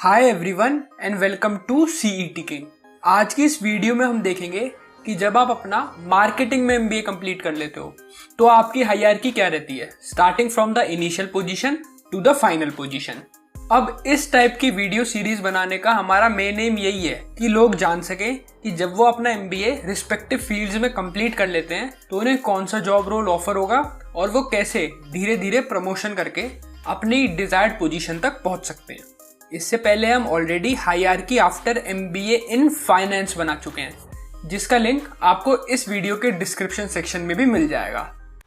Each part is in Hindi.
Hi everyone and welcome to CET king. आज की इस वीडियो में हम देखेंगे कि जब आप अपना मार्केटिंग में एमबीए कंप्लीट कर लेते हो तो आपकी हायरार्की क्या रहती है, starting from the initial position to the final position. अब इस टाइप की वीडियो सीरीज बनाने का हमारा मेन एम यही है कि लोग जान सकें कि जब वो अपना एमबीए रिस्पेक्टिव फील्ड्स में कंप्लीट कर लेते हैं तो उन्हें कौन सा जॉब रोल ऑफर होगा और वो कैसे धीरे धीरे प्रमोशन करके अपनी डिजायर्ड पोजीशन तक पहुंच सकते हैं। इससे पहले हम already hierarchy after MBA in finance बना चुके हैं, जिसका लिंक आपको इस वीडियो के डिस्क्रिप्शन सेक्शन में भी मिल जाएगा।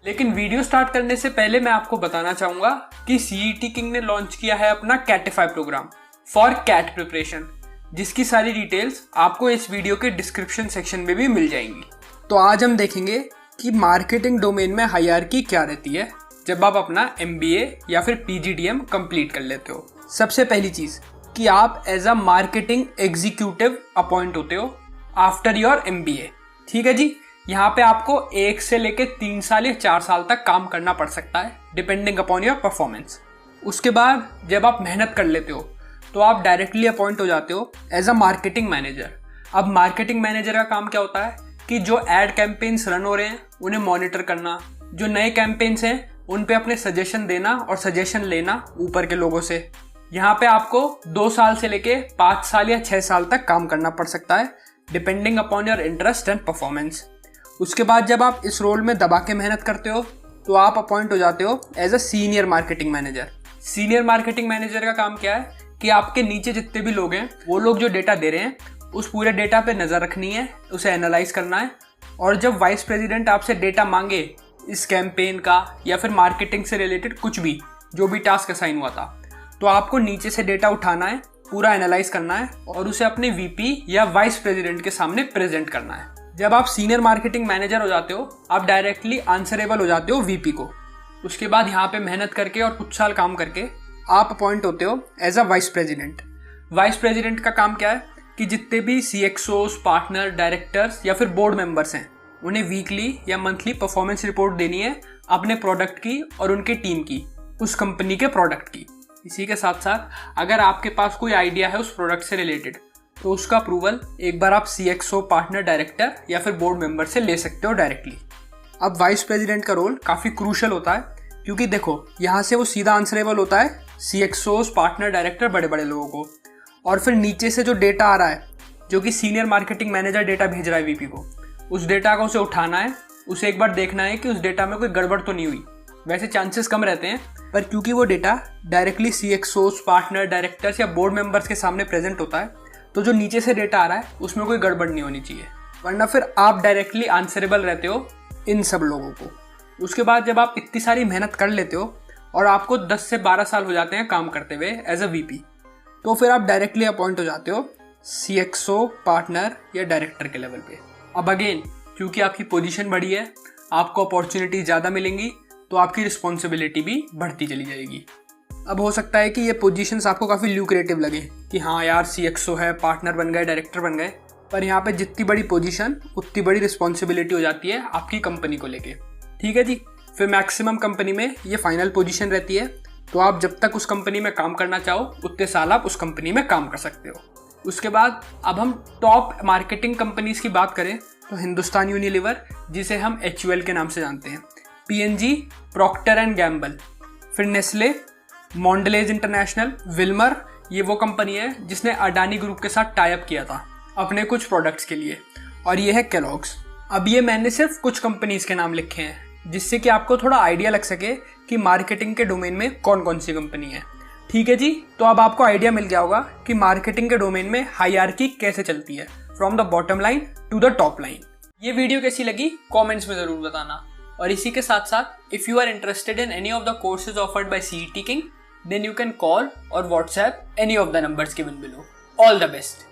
लेकिन वीडियो स्टार्ट करने से पहले मैं आपको बताना चाहूंगा कि सीईटी किंग ने लॉन्च किया है अपना कैटिफाई प्रोग्राम फॉर कैट प्रिपरेशन, जिसकी सारी डिटेल्स आपको इस वीडियो के डिस्क्रिप्शन सेक्शन में भी मिल जाएंगी। तो आज हम देखेंगे कि मार्केटिंग डोमेन में हायरार्की क्या रहती है जब आप अपना एमबीए या फिर पीजीडीएम कंप्लीट कर लेते हो। सबसे पहली चीज कि आप as a marketing executive appoint होते हो आफ्टर योर एमबीए। ठीक है जी, यहाँ पे आपको 1 से लेके 3 साल या 4 साल तक काम करना पड़ सकता है डिपेंडिंग अपॉन योर परफॉर्मेंस। उसके बाद जब आप मेहनत कर लेते हो तो आप डायरेक्टली अपॉइंट हो जाते हो एज अ मार्केटिंग मैनेजर। अब मार्केटिंग मैनेजर का काम क्या होता है कि जो एड कैंपेन्स रन हो रहे हैं उन्हें मॉनिटर करना, जो नए कैंपेन्स हैं उन पे अपने सजेशन देना और सजेशन लेना ऊपर के लोगों से। यहाँ पे आपको 2 साल से लेके 5 साल या 6 साल तक काम करना पड़ सकता है depending upon your interest and performance. उसके बाद जब आप इस रोल में दबा के मेहनत करते हो तो आप अपॉइंट हो जाते हो as a senior marketing manager. Senior marketing manager का काम क्या है कि आपके नीचे जितने भी लोग हैं वो लोग जो डेटा दे रहे हैं उस पूरे डेटा पे नज़र रखनी है, उसे एनालाइज करना है, और जब वाइस प्रेसिडेंट आपसे डेटा मांगे इस कैंपेन का या फिर मार्केटिंग से रिलेटेड कुछ भी जो भी टास्क असाइन हुआ था, तो आपको नीचे से डेटा उठाना है, पूरा एनालाइज करना है और उसे अपने वीपी या वाइस प्रेसिडेंट के सामने प्रेजेंट करना है। जब आप सीनियर मार्केटिंग मैनेजर हो जाते हो आप डायरेक्टली आंसरेबल हो जाते हो वीपी को। उसके बाद यहाँ पे मेहनत करके और कुछ साल काम करके आप अपॉइंट होते हो as a vice president. Vice president का काम क्या है कि जितने भी सीएक्सओस, पार्टनर, डायरेक्टर्स या फिर बोर्ड मेंबर्स हैं उन्हें वीकली या मंथली परफॉर्मेंस रिपोर्ट देनी है अपने प्रोडक्ट की और उनकी टीम की, उस कंपनी के प्रोडक्ट की। इसी के साथ साथ अगर आपके पास कोई आइडिया है उस प्रोडक्ट से रिलेटेड तो उसका अप्रूवल एक बार आप सीएक्सओ, पार्टनर, डायरेक्टर या फिर बोर्ड मेंबर से ले सकते हो डायरेक्टली। अब वाइस प्रेसिडेंट का रोल काफ़ी क्रूशल होता है क्योंकि देखो यहाँ से वो सीधा आंसरेबल होता है सीएक्सओस, पार्टनर, डायरेक्टर, बड़े बड़े लोगों को, और फिर नीचे से जो डेटा आ रहा है जो कि सीनियर मार्केटिंग मैनेजर डेटा भेज रहा है वीपी को, उस डेटा को उसे उठाना है, उसे एक बार देखना है कि उस डेटा में कोई गड़बड़ तो नहीं हुई। वैसे चांसेस कम रहते हैं पर क्योंकि वो डेटा डायरेक्टली सीएक्सओस, पार्टनर, डायरेक्टर्स या बोर्ड मेंबर्स के सामने प्रेजेंट होता है तो जो नीचे से डेटा आ रहा है उसमें कोई गड़बड़ नहीं होनी चाहिए, वरना फिर आप डायरेक्टली आंसरेबल रहते हो इन सब लोगों को। उसके बाद जब आप इतनी सारी मेहनत कर लेते हो और आपको 10 से 12 साल हो जाते हैं काम करते हुए एज अ वीपी, तो फिर आप डायरेक्टली अपॉइंट हो जाते हो सीएक्सओ, पार्टनर या डायरेक्टर के लेवल पे। अब अगेन क्योंकि आपकी पोजीशन बढ़ी है, आपको अपॉर्चुनिटी ज़्यादा मिलेंगी तो आपकी रिस्पॉन्सिबिलिटी भी बढ़ती चली जाएगी। अब हो सकता है कि ये पोजीशंस आपको काफ़ी ल्यूक्रेटिव लगे कि हाँ यार सीएक्सओ है, पार्टनर बन गए, डायरेक्टर बन गए, पर यहाँ पे जितनी बड़ी पोजीशन उतनी बड़ी रिस्पॉन्सिबिलिटी हो जाती है आपकी कंपनी को लेके। ठीक है जी, फिर मैक्सिमम कंपनी में ये फाइनल पोजीशन रहती है, तो आप जब तक उस कंपनी में काम करना चाहो उतने साल आप उस कंपनी में काम कर सकते हो। उसके बाद अब हम टॉप मार्केटिंग कंपनीज की बात करें तो हिंदुस्तान यूनिलीवर, जिसे हम HUL के नाम से जानते हैं, PNG, प्रॉक्टर एंड गैम्बल, फिर नेस्ले, मॉन्डलेज इंटरनेशनल, विल्मर, ये वो कंपनी है जिसने अडानी ग्रुप के साथ टाई अप किया था अपने कुछ प्रोडक्ट्स के लिए, और ये है केलॉग्स। अब ये मैंने सिर्फ कुछ कंपनीज के नाम लिखे हैं जिससे कि आपको थोड़ा आइडिया लग सके कि मार्केटिंग के डोमेन में कौन कौन सी कंपनी है। ठीक है जी, तो अब आपको आइडिया मिल गया होगा कि मार्केटिंग के डोमेन में हायरार्की कैसे चलती है from the bottom line to the top line. ये वीडियो कैसी लगी कमेंट्स में ज़रूर बताना, और इसी के साथ साथ if you are interested in any of the courses offered by CET king then you can call or WhatsApp any of the numbers given below. All the best.